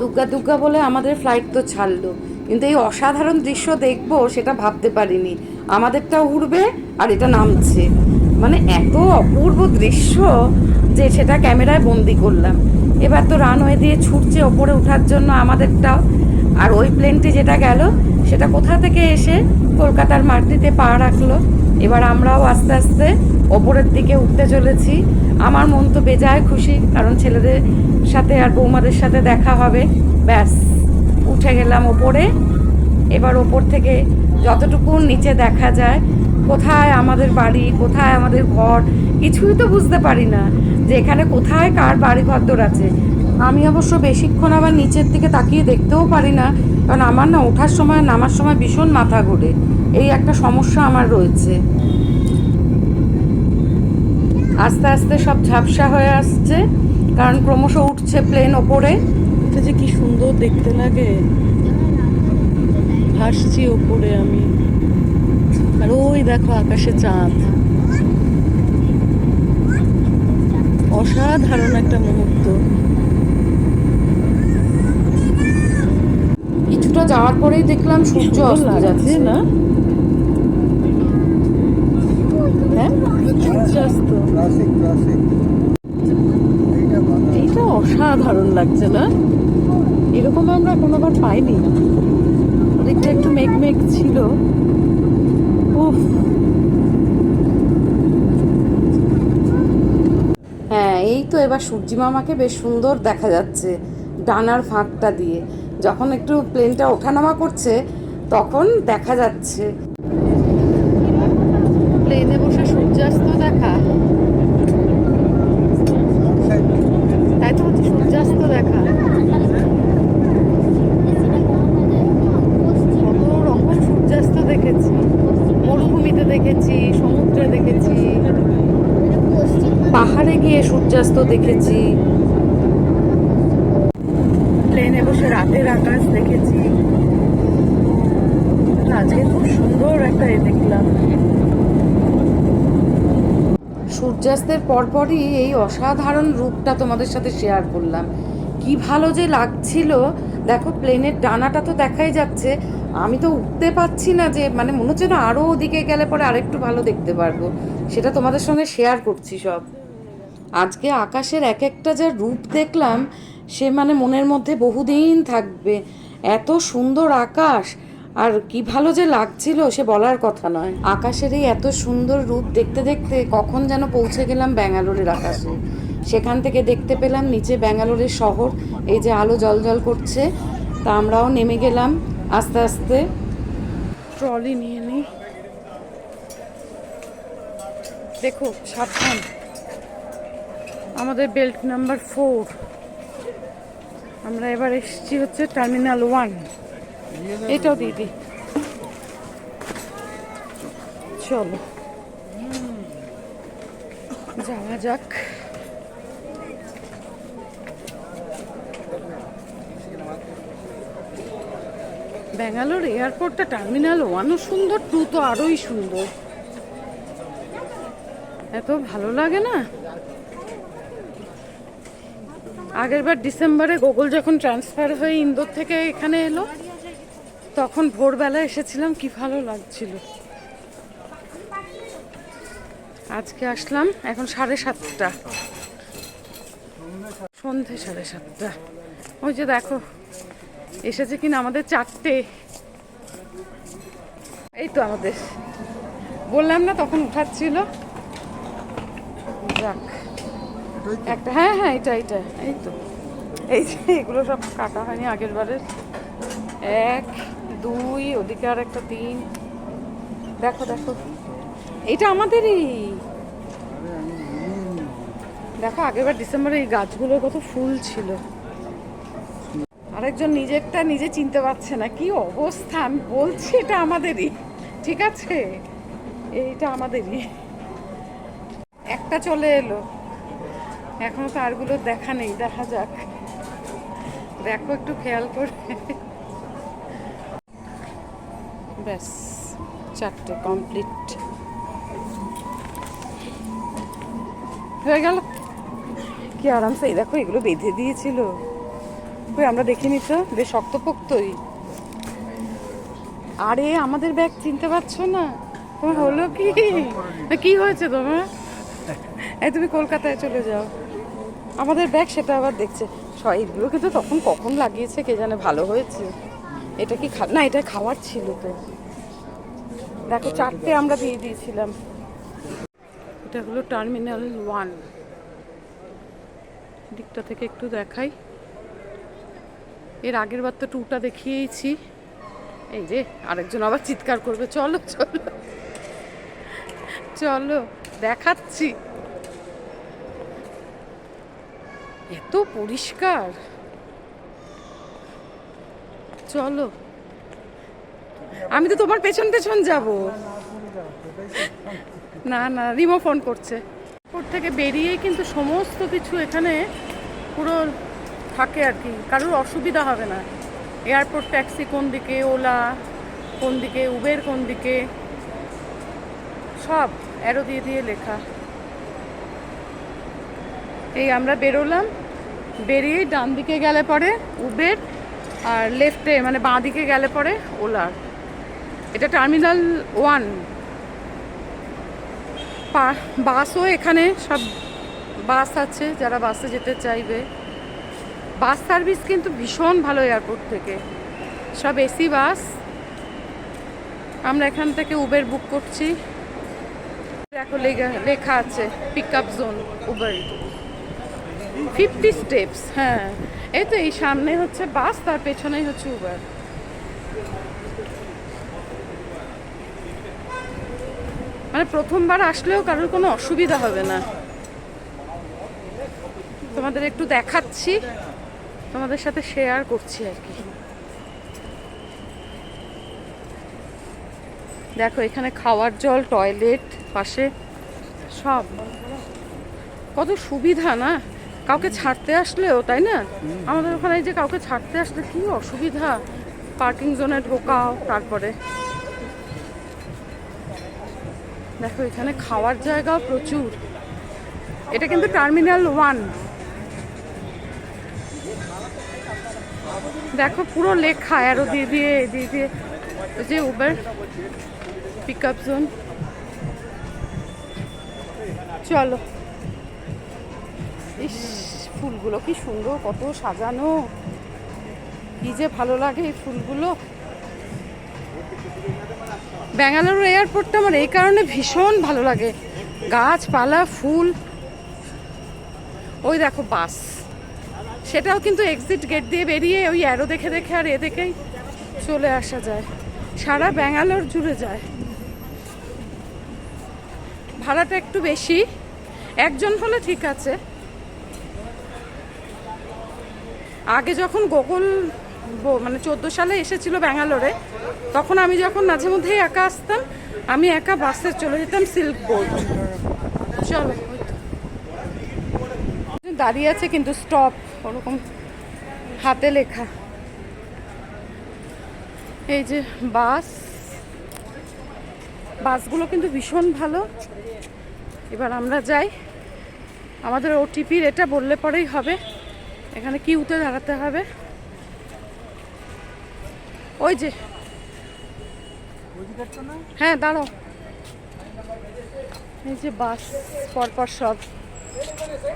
দুগ্গা দুগ্গা বলে আমাদের ফ্লাইট তো ছাড়লো, কিন্তু এই অসাধারণ দৃশ্য দেখবো সেটা ভাবতে পারিনি। আমাদেরটা উড়বে আর এটা নামছে, মানে এত অপূর্ব দৃশ্য যে সেটা ক্যামেরায় বন্দি করলাম। এবার তো রানওয়ে দিয়ে ছুটছে ওপরে ওঠার জন্য আমাদেরটাও। আর ওই প্লেনটি যেটা গেল সেটা কোথা থেকে এসে কলকাতার মাটিতে পা রাখলো। এবার আমরাও আস্তে আস্তে ওপরের দিকে উঠতে চলেছি। আমার মন তো বেজায় খুশি, কারণ ছেলেদের সাথে আর বৌমাদের সাথে দেখা হবে। ব্যাস, উঠে গেলাম ওপরে। এবার ওপর থেকে যতটুকু নিচে দেখা যায়, কোথায় আমাদের বাড়ি, কোথায় আমাদের ঘর, কিছুই তো বুঝতে পারি না যে এখানে কোথায় কার বাড়ি ঘরদোর আছে। আমি অবশ্য বেশিক্ষণ আবার নিচের দিকে তাকিয়ে দেখতেও পারি না, কারণ আমার না ওঠার সময় নামার সময় ভীষণ মাথা ঘোরে। এই একটা সমস্যা আমার রয়েছে। আস্তে আস্তে সব ঝাপসা হয়ে আসছে, কারণ ক্রমশ উঠছে প্লেন ওপরে। এটা যে কি সুন্দর দেখতে লাগে, ভাসছি ওপরে আমি। আর ওই দেখো আকাশে চাঁদ, অসাধারণ একটা মুহূর্ত। কিছুটা যাওয়ার পরেই দেখলাম সূর্য অস্ত যাচ্ছে না? হ্যাঁ, সূর্যাস্ত। এইটা অসাধারণ লাগছে না? এরকম আমরা কোনোবার পাইনি। ওদিকটা একটু মেঘ মেঘ ছিল। উফ, হ্যাঁ, এই তো এবার সূর্যি মামাকে বেশ সুন্দর দেখা যাচ্ছে ডানার ফাঁকটা দিয়ে। যখন একটু প্লেনটা ওঠানামা করছে তখন দেখা যাচ্ছে। প্লেনে বসে সূর্যাস্ত দেখা, তাই তো হচ্ছে সূর্যাস্ত দেখা। কত রকম সূর্যাস্ত দেখেছি, মরুভূমিতে দেখেছি, সমুদ্রে দেখেছি, পাহাড়ে গিয়ে সূর্যাস্ত দেখেছি, প্লেনে বসে রাতের আকাশ দেখেছি। আজকে খুব সুন্দর একটা দেখলাম। সূর্যাস্তের পরপরই এই অসাধারণ রূপটা তোমাদের সাথে শেয়ার করলাম। কি ভালো যে লাগছিল। দেখো প্লেনের ডানাটা তো দেখাই যাচ্ছে, আমি তো উঠতে পারছি না, যে মানে মনে হচ্ছে না আরও ওদিকে গেলে পরে আরেকটু ভালো দেখতে পারবো। সেটা তোমাদের সঙ্গে শেয়ার করছি সব। আজকে আকাশের এক একটা যা রূপ দেখলাম, সে মানে মনের মধ্যে বহুদিন থাকবে। এত সুন্দর আকাশ, আর কি ভালো যে লাগছিল সে বলার কথা নয়। আকাশের এই এত সুন্দর রূপ দেখতে দেখতে কখন যেন পৌঁছে গেলাম ব্যাঙ্গালোরের আকাশে। সেখান থেকে দেখতে পেলাম নিচে ব্যাঙ্গালোরের শহর, এই যে আলো জলজল করছে। তা আমরাও নেমে গেলাম আস্তে আস্তে। ট্রলি নিয়ে নিই, দেখো সাবধান। আমাদের বেল্ট নাম্বার 4। আমরা এবার এসেছি হচ্ছে টার্মিনাল 1। এটাও দিদি, চলো যাওয়া যাক। ব্যাঙ্গালোর এয়ারপোর্টটা টার্মিনাল 1ও সুন্দর, 2 তো আরোই সুন্দর। এত ভালো লাগে না। আগেরবার ডিসেম্বরে গোগল যখন ট্রান্সফার হয়ে ইন্দোর থেকে এখানে এলো, তখন ভোরবেলা এসেছিলাম, কি ভালো লাগছিল। আজকে আসলাম এখন 7:30, সন্ধে 7:30। ওই যে দেখো এসেছে কিনা আমাদের 4টে। এই তো আমাদের, বললাম না তখন উঠাচ্ছিল। যাক একটা, হ্যাঁ হ্যাঁ এটা এই তো, এই যে এগুলো সব কাটা হয়নি আগের বারের। 1 2, ওদিকে আর একটা 3। দেখো দেখো, এইটা আমাদেরই। দেখো আগেরবার ডিসেম্বরে এই গাছগুলো কত ফুল ছিল। আরেকজন নিজেরটা নিজে চিনতে পারছে না, কি অবস্থা। আমি বলছি এটা আমাদেরই, ঠিক আছে, এইটা আমাদেরই। একটা চলে এলো, এখনো তো আরগুলো দেখা নেই, দেখা যাক। দেখো একটু খেয়াল করে। ব্যাস 4টে কমপ্লিট হয়ে গেল। কি আরামসে, দেখো এগুলো বেঁধে দিয়েছিল, কই আমরা দেখিনি তো, বেশ শক্তপোক্তই। আরে আমাদের ব্যাগ চিনতে পারছো না? তোমার হলো কি? কি হয়েছে তোমার? এই তুমি কলকাতায় চলে যাও, আমাদের ব্যাগ সেটা আবার দেখছে। এগুলো কিন্তু তখন কখন লাগিয়েছে কে জানে, ভালো হয়েছে। এটা কি না, এটা খাওয়ার ছিল তো। দেখো 4টে আমরা দিয়ে দিয়েছিলাম। এটা হলো টার্মিনাল 1, দিকটা থেকে একটু দেখাই। এর আগের বার তো 2টা দেখিয়েছি। এই যে আরেকজন আবার চিৎকার করবে, চলো চলো চলো দেখাচ্ছি। এত পরিষ্কার, চলো। আমি তো তোমার পেছন পেছন যাব। না না, রিমো ফোন করছে। এয়ারপোর্ট থেকে বেরিয়েই কিন্তু সমস্ত কিছু এখানে পুরো থাকে আর কি, কারোর অসুবিধা হবে না। এয়ারপোর্ট ট্যাক্সি কোন দিকে, ওলা কোন দিকে, উবের কোন দিকে, সব অ্যারো দিয়ে দিয়ে লেখা। এই আমরা বেরোলাম, বেরিয়েই ডান দিকে গেলে পরে উবের, আর লেফটে মানে বাঁ দিকে গেলে পরে ওলার। এটা টার্মিনাল 1। বাসও এখানে সব বাস আছে, যারা বাসে যেতে চাইবে। বাস সার্ভিস কিন্তু ভীষণ ভালো এয়ারপোর্ট থেকে, সব এসি বাস। আমরা এখান থেকে উবের বুক করছি। দেখো লেখা আছে pick up zone Uber 50 steps. হ্যাঁ, এই তো এই সামনে হচ্ছে বাস, তার পেছনেই হচ্ছে উবের। মানে প্রথমবার আসলেও কারোর কোনো অসুবিধা হবে না। তোমাদের একটু দেখাচ্ছি, তোমাদের সাথে শেয়ার করছি আর কি। দেখো এখানে খাওয়ার জল, টয়লেট পাশে, সব কত সুবিধা না। কাউকে ছাড়তে আসলেও, তাই না? আমাদের ওখানে যে কাউকে ছাড়তে আসলে কি অসুবিধা, পার্কিং জোনে ঢোকাও। তারপরে দেখো এখানে খাওয়ার জায়গাও প্রচুর। এটা কিন্তু টার্মিনাল 1। দেখো পুরো লেখা অ্যারো দিয়ে দিয়ে দিয়ে দিয়ে, যে উবের পিক আপ জোন। চলো। ইস, ফুলগুলো কি সুন্দর, কত সাজানো, কি যে ভালো লাগে এই ফুলগুলো। ব্যাঙ্গালোর এয়ারপোর্টটা আমার এই কারণে ভীষণ ভালো লাগে, গাছপালা, ফুল। ওই দেখো বাস, সেটাও কিন্তু এক্সিট গেট দিয়ে বেরিয়ে ওই অ্যারো দেখে দেখে আর এ দেখেই চলে আসা যায়। সারা ব্যাঙ্গালোর জুড়ে যায়। ভাড়াটা একটু বেশি, একজন হলে ঠিক আছে। আগে যখন গোকুল মানে 14 সালে এসেছিল ব্যাঙ্গালোরে, তখন আমি যখন মাঝে মধ্যেই একা আসতাম, আমি একা বাসে চলে যেতাম সিল্ক বোর্ড। চলো, দাঁড়িয়ে আছে কিন্তু স্টপ ওরকম হাতে লেখা। এই যে বাস, বাসগুলো কিন্তু ভীষণ ভালো। এবার আমরা যাই, আমাদের ওটিপির এটা বললে পরেই হবে। এখানে কিউতে দাঁড়াতে হবে। ওই যে, হ্যাঁ দাঁড়াও। এই যে বাস পরপর সব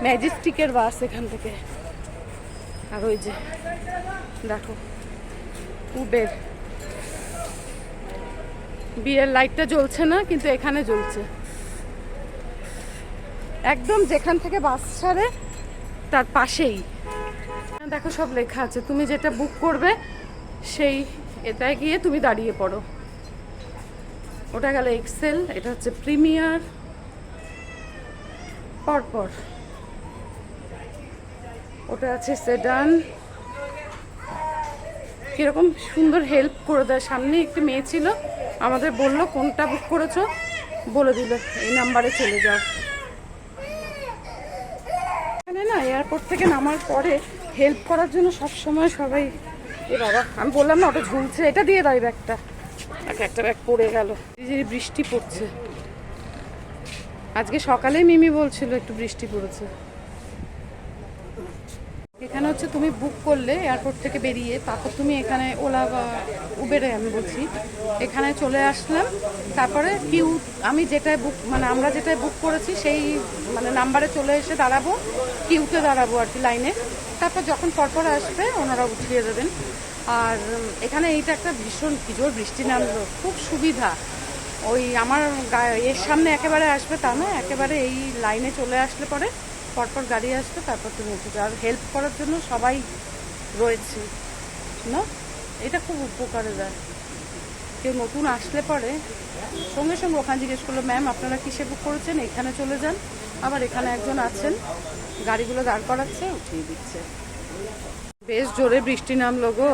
ম্যাজেস্টিকের বাস এখান থেকে। আর ওই যে দেখো উবের। বিয়ের লাইটটা জ্বলছে না, কিন্তু এখানে জ্বলছে। একদম যেখান থেকে বাস ছাড়ে তার পাশেই দেখো সব লেখা আছে। তুমি যেটা বুক করবে সেই এটায় গিয়ে তুমি দাঁড়িয়ে পড়ো। ওটা গেল এক্সেল, এটা হচ্ছে প্রিমিয়ার। পরপর ওটা আছে সেডান। কিরকম সুন্দর হেল্প করে দেয়। সামনে একটি মেয়ে ছিল, আমাদের বলল কোনটা বুক করেছো, বলে দিল এই নাম্বারে চলে যাও। এখানে না এয়ারপোর্ট থেকে নামার পরে হেল্প করার জন্য সবসময় সবাই। এ বাবা, আমি বললাম না ওটা ঝুলছে, এটা দিয়ে দাও ব্যাগটা। একটা ব্যাগ পড়ে গেল। বৃষ্টি পড়ছে আজকে সকালে, মিমি বলছিল একটু বৃষ্টি পড়েছে। এখানে হচ্ছে তুমি বুক করলে এয়ারপোর্ট থেকে বেরিয়ে তারপর তুমি এখানে ওলা বা উবেরে আমি বলছি এখানে চলে আসলাম। তারপরে কিউ আমি যেটায় বুক মানে আমরা যেটায় বুক করেছি সেই মানে নাম্বারে চলে এসে দাঁড়াবো, কিউতে দাঁড়াবো আর কি লাইনে। তারপর যখন পরপর আসবে ওনারা উঠিয়ে দেবেন। আর এখানে এইটা একটা ভীষণ জোর বৃষ্টি নামলো, খুব সুবিধা। ওই আমার এর সামনে একেবারে আসবে তা না, একেবারে এই লাইনে চলে আসলে পরে পরপর গাড়ি আসবে, তারপর তুমি উঠে আর হেল্প করার জন্য সবাই রয়েছে না, এটা খুব উপকারে দেয়। কেউ নতুন আসলে পরে সঙ্গে সঙ্গে ওখানে জিজ্ঞেস করলো ম্যাম আপনারা কিসে বুক করেছেন, এখানে চলে যান। আবার এখানে একজন আছেন গাড়িগুলো দাঁড় করাচ্ছে, উঠিয়ে দিচ্ছে। বেশ জোরে বৃষ্টি নামলো গো।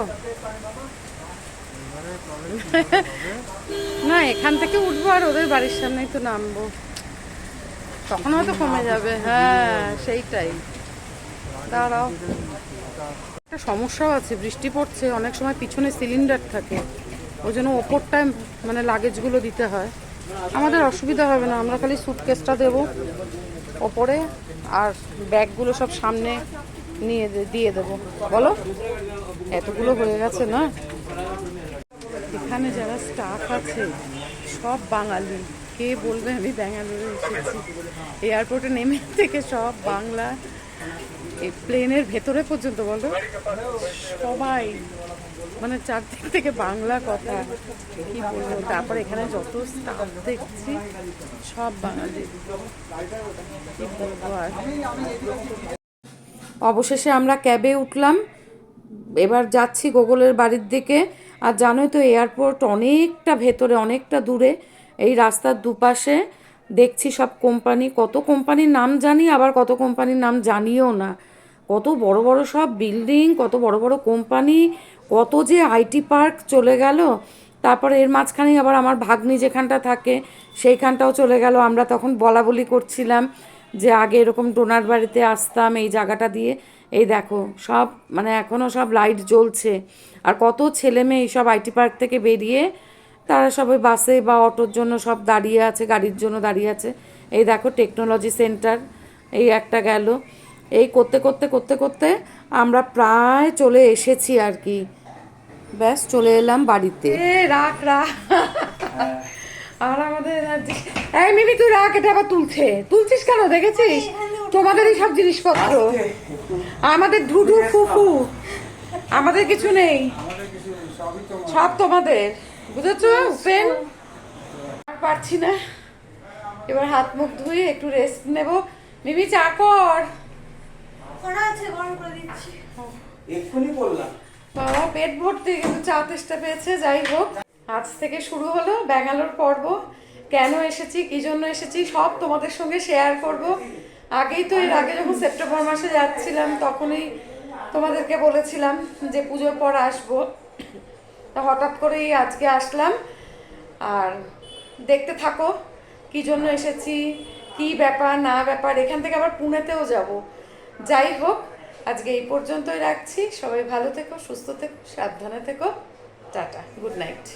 না এখান থেকে উঠবো আর ওদের বাড়ির সামনেই তো নামবো, তখন হয়তো কমে যাবে। হ্যাঁ সেইটাই, দাঁড়াও। একটা সমস্যাও আছে, বৃষ্টি পড়ছে, অনেক সময় পিছনে সিলিন্ডার থাকে, ওই জন্য ওপরটায় মানে লাগেজগুলো দিতে হয়। আমাদের অসুবিধা হবে না, আমরা খালি সুটকেসটা দেবো ওপরে আর ব্যাগগুলো সব সামনে নিয়ে দিয়ে দেবো। বলো, এতগুলো হয়ে গেছে না। এখানে যারা স্টাফ আছে সব বাঙালি, কে বলবে আমি ব্যাঙ্গালোরে এসেছি। এয়ারপোর্টে নেমে থেকে সব বাংলা, এই প্লেনের ভেতরে পর্যন্ত বলো সবাই মানে চারদিক থেকে বাংলা কথা, কি বলবো। তারপর এখানে যত স্টাফ দেখছি সব বাঙালি, কি বলবো আর। অবশেষে আমরা ক্যাবে উঠলাম, এবার যাচ্ছি গোগলের বাড়ির দিকে। আর জানোই তো এয়ারপোর্ট অনেকটা ভেতরে, অনেকটা দূরে। এই রাস্তার দুপাশে দেখছি সব কোম্পানি, কত কোম্পানির নাম জানি আবার কত কোম্পানির নাম জানিও না। কত বড় বড় সব বিল্ডিং, কত বড় বড় কোম্পানি, কত যে আইটি পার্ক চলে গেল। তারপরে এর মাঝখানেই আবার আমার ভাগ্নি যেখানটা থাকে সেইখানটাও চলে গেল। আমরা তখন বলা বলি করছিলাম যে আগে এরকম ডোনার বাড়িতে আসতাম এই জায়গাটা দিয়ে। এই দেখো সব মানে এখনও সব লাইট জ্বলছে। আর কত ছেলে মেয়ে এইসব আইটি পার্ক থেকে বেরিয়ে তারা সবাই বাসে বা অটোর জন্য সব দাঁড়িয়ে আছে, গাড়ির জন্য দাঁড়িয়ে আছে। এই দেখো টেকনোলজি সেন্টার, এই একটা গেল। এই করতে করতে করতে করতে আমরা প্রায় চলে এসেছি আর কি। ব্যাস চলে এলাম বাড়িতে। এ রাখ রাখ। আর আমাদের এই মিমি তুই রাখ, এটা আবার তুলছিস কেন দেখেছিস? তোমাদেরই সব জিনিসপত্র, আমাদের ঢুঢু ফুফু, আমাদের কিছু নেই, সব তোমাদের, বুঝেছো উপেন? আর পারছি না, এবার হাত মুখ ধুয়ে একটু রেস্ট নেব। মিমি চা কর। এক্ষুনি বললাম বাবা পেট ভর্তি, কিন্তু চা তেষ্টা পেয়েছে। যাই হোক, আজ থেকে শুরু হলো ব্যাঙ্গালোর পর্ব। কেন এসেছি, কি জন্য এসেছি সব তোমাদের সঙ্গে শেয়ার করব। আগেই তো এর আগে যখন সেপ্টেম্বর মাসে যাচ্ছিলাম তখনই তোমাদেরকে বলেছিলাম যে পুজোর পর আসবো। তা হঠাৎ করেই আজকে আসলাম। আর দেখতে থাকো কি জন্য এসেছি, কি ব্যাপার না ব্যাপার। এখান থেকে আবার পুনেতেও যাব। যাই হোক, আজকে এই পর্যন্তই রাখছি। সবাই ভালো থেকো, সুস্থ থেকো, সাবধানে থেকো। Tata, good night.